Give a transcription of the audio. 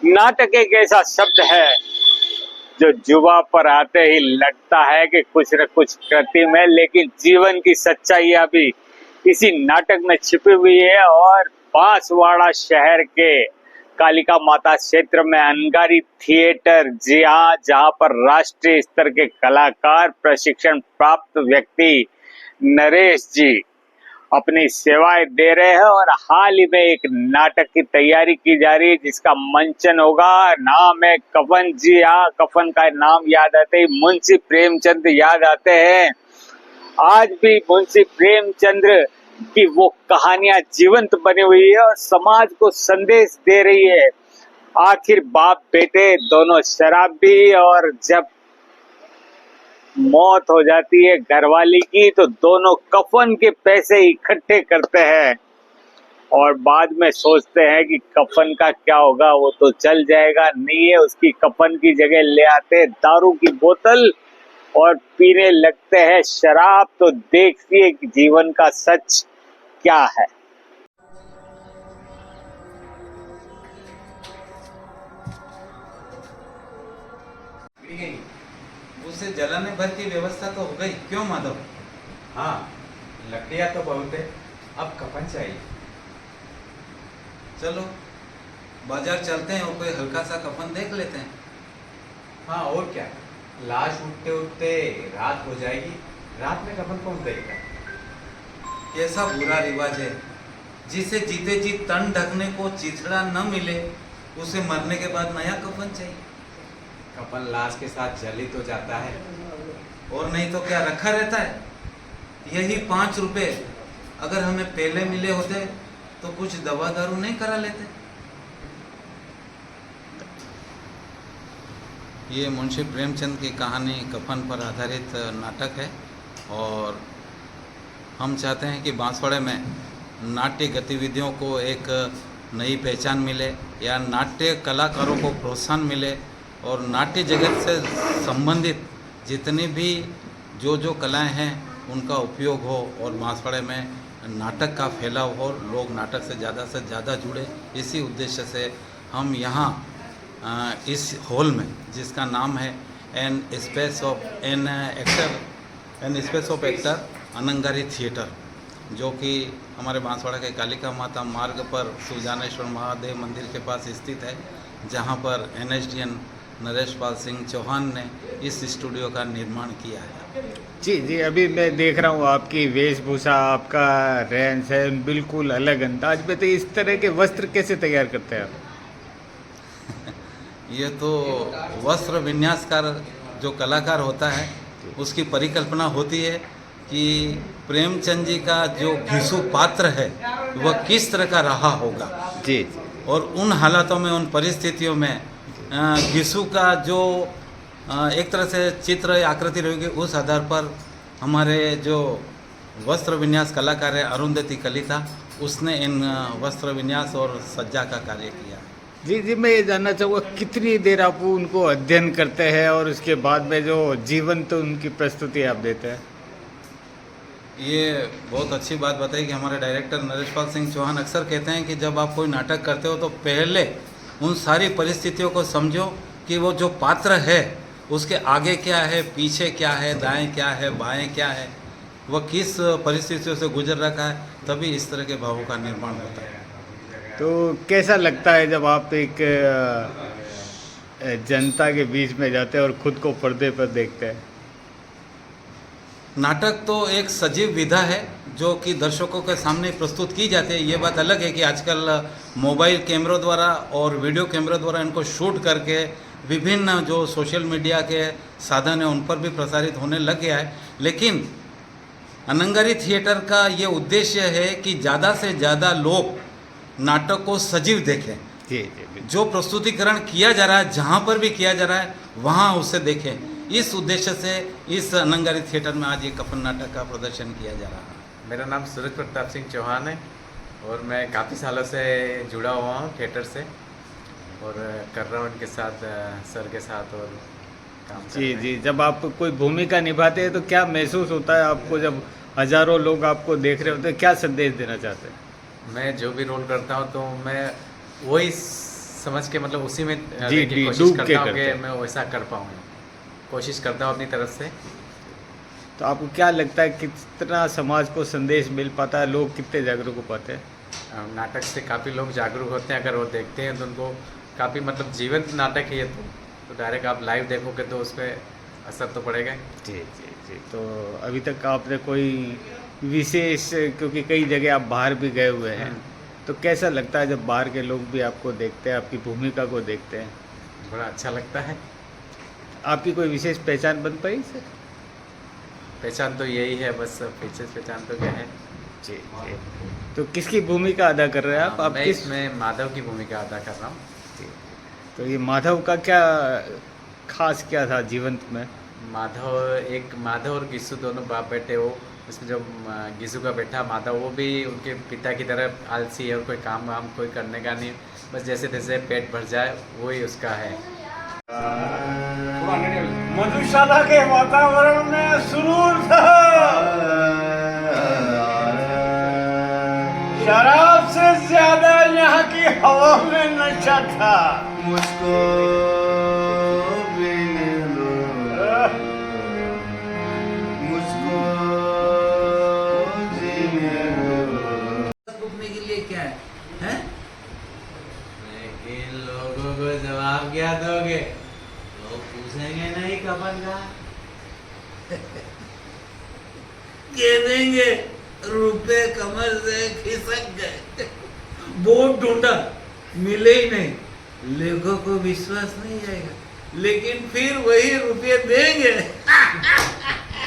नाटक एक ऐसा शब्द है जो जुबा पर आते ही लगता है कि कुछ न कुछ कृत्रिम है, लेकिन जीवन की सच्चाइयां भी इसी नाटक में छिपी हुई है। और बांसवाड़ा शहर के कालिका माता क्षेत्र में अंगारी थिएटर, जी हाँ, जहां पर राष्ट्रीय स्तर के कलाकार, प्रशिक्षण प्राप्त व्यक्ति नरेश जी अपनी सेवाएं दे रहे हैं। और हाल ही में एक नाटक की तैयारी की जा रही है जिसका मंचन होगा। नाम है कफन। जी हाँ, कफन का नाम याद आते ही मुंशी प्रेमचंद याद आते हैं। आज भी मुंशी प्रेमचंद्र की वो कहानियां जीवंत बनी हुई है और समाज को संदेश दे रही है। आखिर बाप बेटे दोनों शराबी, और जब मौत हो जाती है घरवाली की तो दोनों कफन के पैसे इकट्ठे करते हैं और बाद में सोचते हैं कि कफन का क्या होगा, वो तो चल जाएगा। नहीं है, उसकी कफन की जगह ले आते हैं दारू की बोतल और पीने लगते हैं शराब। तो देखिए कि जीवन का सच क्या है। गई उसे जलाने भर की व्यवस्था तो हो गई, क्यों माधव? हाँ, लकड़ियाँ तो बहुत है, अब कफन चाहिए। चलो बाजार चलते हैं और कोई हल्का सा कफन देख लेते हैं। हाँ, और क्या, लाश उठते उठते रात हो जाएगी, रात में कफन कौन देगा? कैसा बुरा रिवाज है, जिसे जीते जी तन ढकने को चिथड़ा न मिले उसे मरने के बाद नया कफन चाहिए। कफन लाश के साथ जल ही तो जाता है। और नहीं तो क्या रखा रहता है? यही 5 रुपए अगर हमें पहले मिले होते तो कुछ दवा दारू नहीं करा लेते। ये मुंशी प्रेमचंद की कहानी कफन पर आधारित नाटक है और हम चाहते हैं कि बांसवाड़े में नाट्य गतिविधियों को एक नई पहचान मिले या नाट्य कलाकारों को प्रोत्साहन मिले और नाट्य जगत से संबंधित जितनी भी जो कलाएं हैं उनका उपयोग हो और बांसवाड़े में नाटक का फैलाव हो, लोग नाटक से ज़्यादा जुड़े। इसी उद्देश्य से हम यहाँ इस हॉल में, जिसका नाम है एन स्पेस ऑफ एक्टर अनंगारी थिएटर, जो कि हमारे बांसवाड़ा के कालिका माता मार्ग पर सुजानेश्वर महादेव मंदिर के पास स्थित है, जहाँ पर एनएसडीएन नरेश पाल सिंह चौहान ने इस स्टूडियो का निर्माण किया है। जी, अभी मैं देख रहा हूँ आपकी वेशभूषा, आपका रहन सहन बिल्कुल अलग अंदाज में। तो इस तरह के वस्त्र कैसे तैयार करते हैं आप? ये तो वस्त्र विन्यासकार जो कलाकार होता है उसकी परिकल्पना होती है कि प्रेमचंद जी का जो घिसू पात्र है वह किस तरह का रहा होगा। जी। और उन हालातों में, उन परिस्थितियों में घिसू का जो एक तरह से चित्र या आकृति रहेगी, उस आधार पर हमारे जो वस्त्र विन्यास कलाकार है अरुंधति कलिता, उसने इन वस्त्र विन्यास और सज्जा का कार्य किया। जी, मैं ये जानना चाहूँगा कितनी देर आप उनको अध्ययन करते हैं और उसके बाद में जो जीवन तो उनकी प्रस्तुति आप देते हैं? ये बहुत अच्छी बात बताई कि हमारे डायरेक्टर नरेश पाल सिंह चौहान अक्सर कहते हैं कि जब आप कोई नाटक करते हो तो पहले उन सारी परिस्थितियों को समझो कि वो जो पात्र है उसके आगे क्या है, पीछे क्या है, दाएं क्या है, बाएं क्या है, वह किस परिस्थितियों से गुजर रखा है, तभी इस तरह के भावों का निर्माण होता है। तो कैसा लगता है जब आप एक जनता के बीच में जाते हैं और खुद को पर्दे पर देखते हैं? नाटक तो एक सजीव विधा है जो कि दर्शकों के सामने प्रस्तुत की जाती है। ये बात अलग है कि आजकल मोबाइल कैमरों द्वारा और वीडियो कैमरों द्वारा इनको शूट करके विभिन्न जो सोशल मीडिया के साधन हैं उन पर भी प्रसारित होने लग गया है। लेकिन अनंगारी थिएटर का ये उद्देश्य है कि ज़्यादा से ज़्यादा लोग नाटक को सजीव देखें। जी, जो प्रस्तुतिकरण किया जा रहा है, जहाँ पर भी किया जा रहा है, वहाँ उसे देखें। इस उद्देश्य से इस अनंगारी थिएटर में आज ये कफन नाटक का प्रदर्शन किया जा रहा है। मेरा नाम सूरज प्रताप सिंह चौहान है और मैं काफ़ी सालों से जुड़ा हुआ हूँ थिएटर से और कर रहा हूँ उनके साथ, सर के साथ और काम कर रहे हैं। जी, जब आप कोई भूमिका निभाते हैं तो क्या महसूस होता है आपको जब हजारों लोग आपको देख रहे होते हैं? क्या संदेश देना चाहते हैं? मैं जो भी रोल करता हूँ तो मैं वही समझ के मतलब उसी में जी, रह के जी, कोशिश डूब के करता हूँ करते कि हैं। मैं वैसा कर पाऊँ, कोशिश करता हूँ अपनी तरफ से। तो आपको क्या लगता है कितना समाज को संदेश मिल पाता है, लोग कितने जागरूक हो पाते हैं? नाटक से काफ़ी लोग जागरूक होते हैं, अगर वो देखते हैं तो उनको काफ़ी मतलब जीवंत नाटक है ये तो डायरेक्ट आप लाइव देखोगे तो उस पर असर तो पड़ेगा ही। जी जी जी। तो अभी तक आपने कोई विशेष, क्योंकि कई जगह आप बाहर भी गए हुए हैं, तो कैसा लगता है जब बाहर के लोग भी आपको देखते हैं, आपकी भूमिका को देखते हैं? बड़ा अच्छा लगता है। आपकी कोई विशेष पहचान बन पाई सर? पहचान तो यही है बस, पहचान तो क्या है। जी जी। तो किसकी भूमिका अदा कर रहे हैं आप? आप मैं किस? इसमें माधव की भूमिका अदा कर रहा हूँ। जी। तो ये माधव का क्या खास क्या था जीवंत में? माधव और गिस्सू दोनों बाप बेटे, वो उसमें जो गिस्सू का बेटा माधव वो भी उनके पिता की तरह आलसी है और कोई काम वाम कोई करने का नहीं, बस जैसे तैसे पेट भर जाए वही उसका है। मधुशाला के वातावरण में सुरूर था, शराब से ज्यादा यहाँ की हवा में नशा था। मुझको पीने दो, मुझको जीने दो। पूछने के लिए क्या है, हैं? लेकिन लोगों को जवाब क्या दोगे? लोग पूछेंगे नहीं कफन का। कह देंगे रुपए कमर से खिसक गए, बहुत ढूंढा मिले ही नहीं, लोगों को विश्वास नहीं आएगा, लेकिन फिर वही रुपये देंगे।